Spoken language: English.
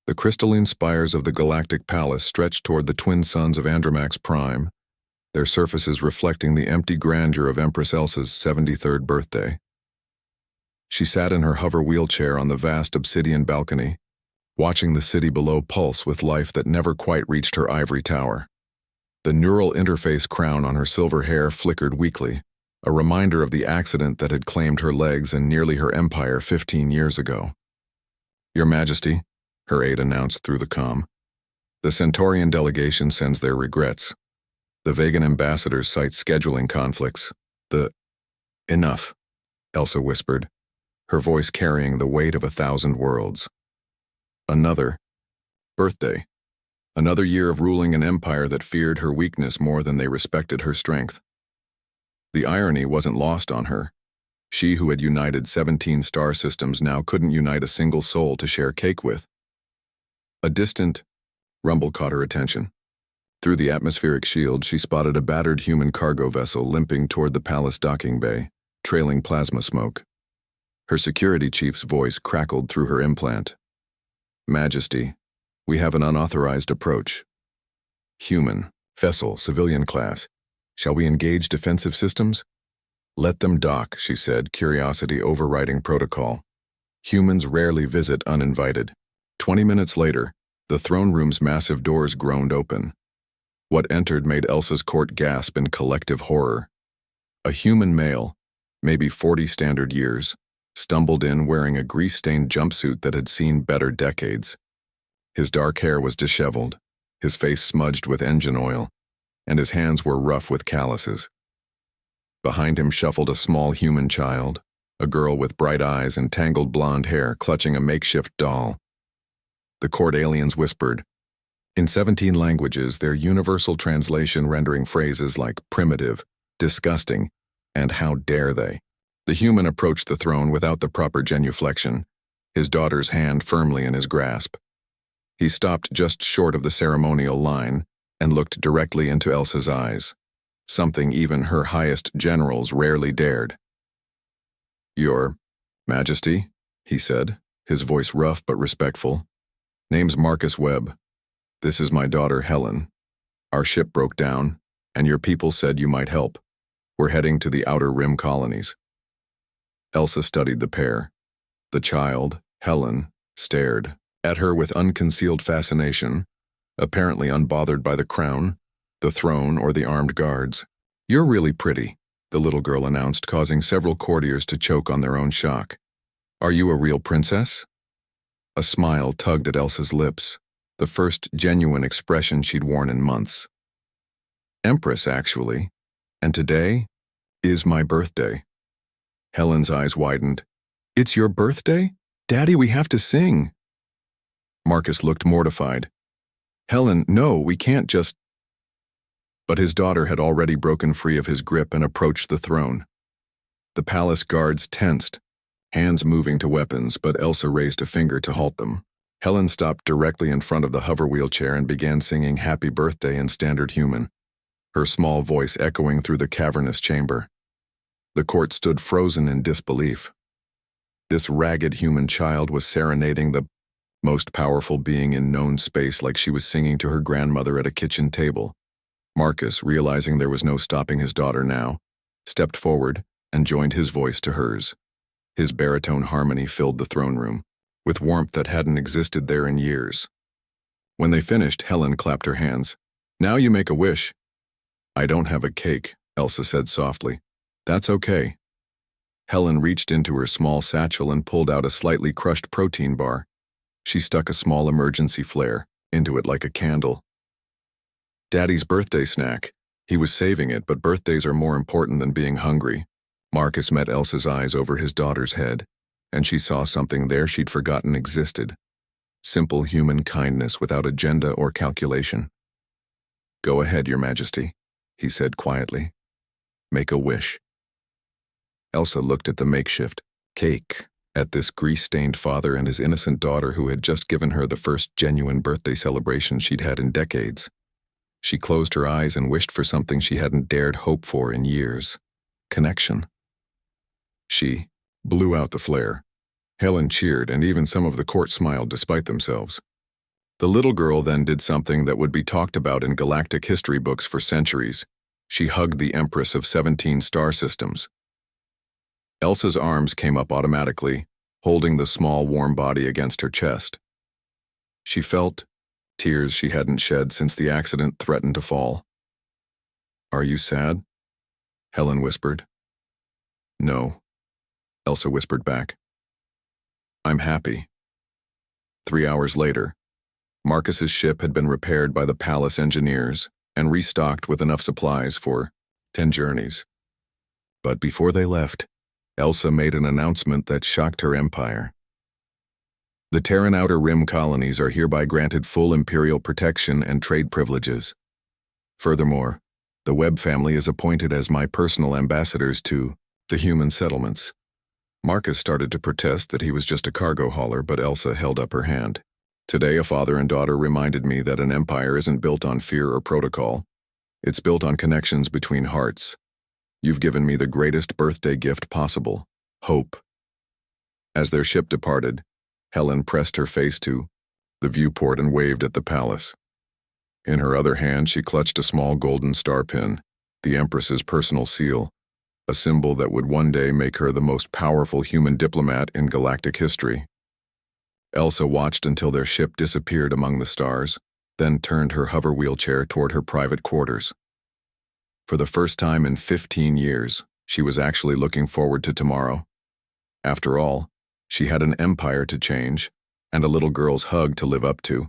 The crystalline spires of the galactic palace stretched toward the twin suns of Andromax Prime, their surfaces reflecting the empty grandeur of Empress Elsa's 73rd birthday. She sat in her hover wheelchair on the vast obsidian balcony, watching the city below pulse with life that never quite reached her ivory tower. The neural interface crown on her silver hair flickered weakly, a reminder of the accident that had claimed her legs and nearly her empire 15 years ago. "Your Majesty," her aide announced through the comm. "The Centaurian delegation sends their regrets. The Vegan ambassadors cite scheduling conflicts. Enough," Elsa whispered, her voice carrying the weight of 1,000 worlds. Another birthday. Another year of ruling an empire that feared her weakness more than they respected her strength. The irony wasn't lost on her. She who had united 17 star systems now couldn't unite a single soul to share cake with. A distant rumble caught her attention. Through the atmospheric shield, she spotted a battered human cargo vessel limping toward the palace docking bay, trailing plasma smoke. Her security chief's voice crackled through her implant. "Majesty, we have an unauthorized approach. Human, vessel, civilian class. Shall we engage defensive systems?" "Let them dock," she said, curiosity overriding protocol. Humans rarely visit uninvited. 20 minutes later, the throne room's massive doors groaned open. What entered made Elsa's court gasp in collective horror. A human male, maybe 40 standard years, stumbled in wearing a grease-stained jumpsuit that had seen better decades. His dark hair was disheveled, his face smudged with engine oil, and his hands were rough with calluses. Behind him shuffled a small human child, a girl with bright eyes and tangled blonde hair clutching a makeshift doll. The court aliens whispered, in 17 languages, their universal translation rendering phrases like primitive, disgusting, and how dare they. The human approached the throne without the proper genuflection, his daughter's hand firmly in his grasp. He stopped just short of the ceremonial line and looked directly into Elsa's eyes, something even her highest generals rarely dared. "Your Majesty," he said, his voice rough but respectful. "Name's Marcus Webb. This is my daughter Helen. Our ship broke down, and your people said you might help. We're heading to the Outer Rim colonies." Elsa studied the pair. The child, Helen, stared at her with unconcealed fascination, apparently unbothered by the crown, the throne, or the armed guards. "You're really pretty," the little girl announced, causing several courtiers to choke on their own shock. "Are you a real princess?" A smile tugged at Elsa's lips, the first genuine expression she'd worn in months. "Empress, actually. And today is my birthday." Helen's eyes widened. "It's your birthday? Daddy, we have to sing." Marcus looked mortified. "Helen, no, we can't just—" But his daughter had already broken free of his grip and approached the throne. The palace guards tensed, hands moving to weapons, but Elsa raised a finger to halt them. Helen stopped directly in front of the hover wheelchair and began singing Happy Birthday in standard human, her small voice echoing through the cavernous chamber. The court stood frozen in disbelief. This ragged human child was serenading the most powerful being in known space like she was singing to her grandmother at a kitchen table. Marcus, realizing there was no stopping his daughter now, stepped forward and joined his voice to hers. His baritone harmony filled the throne room, with warmth that hadn't existed there in years. When they finished, Helen clapped her hands. "Now you make a wish." "I don't have a cake," Elsa said softly. "That's okay." Helen reached into her small satchel and pulled out a slightly crushed protein bar. She stuck a small emergency flare into it like a candle. "Daddy's birthday snack. He was saving it, but birthdays are more important than being hungry." Marcus met Elsa's eyes over his daughter's head, and she saw something there she'd forgotten existed. Simple human kindness without agenda or calculation. "Go ahead, Your Majesty," he said quietly. "Make a wish." Elsa looked at the makeshift cake, at this grease-stained father and his innocent daughter who had just given her the first genuine birthday celebration she'd had in decades. She closed her eyes and wished for something she hadn't dared hope for in years. Connection. She blew out the flare. Helen cheered, and even some of the court smiled despite themselves. The little girl then did something that would be talked about in galactic history books for centuries. She hugged the Empress of 17 star systems. Elsa's arms came up automatically, holding the small, warm body against her chest. She felt tears she hadn't shed since the accident threatened to fall. "Are you sad?" Helen whispered. "No," Elsa whispered back. "I'm happy." 3 hours later, Marcus's ship had been repaired by the palace engineers and restocked with enough supplies for 10 journeys. But before they left, Elsa made an announcement that shocked her empire. The Terran Outer Rim colonies are hereby granted full imperial protection and trade privileges. Furthermore, the Webb family is appointed as my personal ambassadors to the human settlements. Marcus started to protest that he was just a cargo hauler, but Elsa held up her hand. Today, a father and daughter reminded me that an empire isn't built on fear or protocol. It's built on connections between hearts. You've given me the greatest birthday gift possible, hope. As their ship departed, Helen pressed her face to the viewport and waved at the palace. In her other hand, she clutched a small golden star pin, the Empress's personal seal, a symbol that would one day make her the most powerful human diplomat in galactic history. Elsa watched until their ship disappeared among the stars, then turned her hover wheelchair toward her private quarters. For the first time in 15 years, she was actually looking forward to tomorrow. After all, she had an empire to change and a little girl's hug to live up to.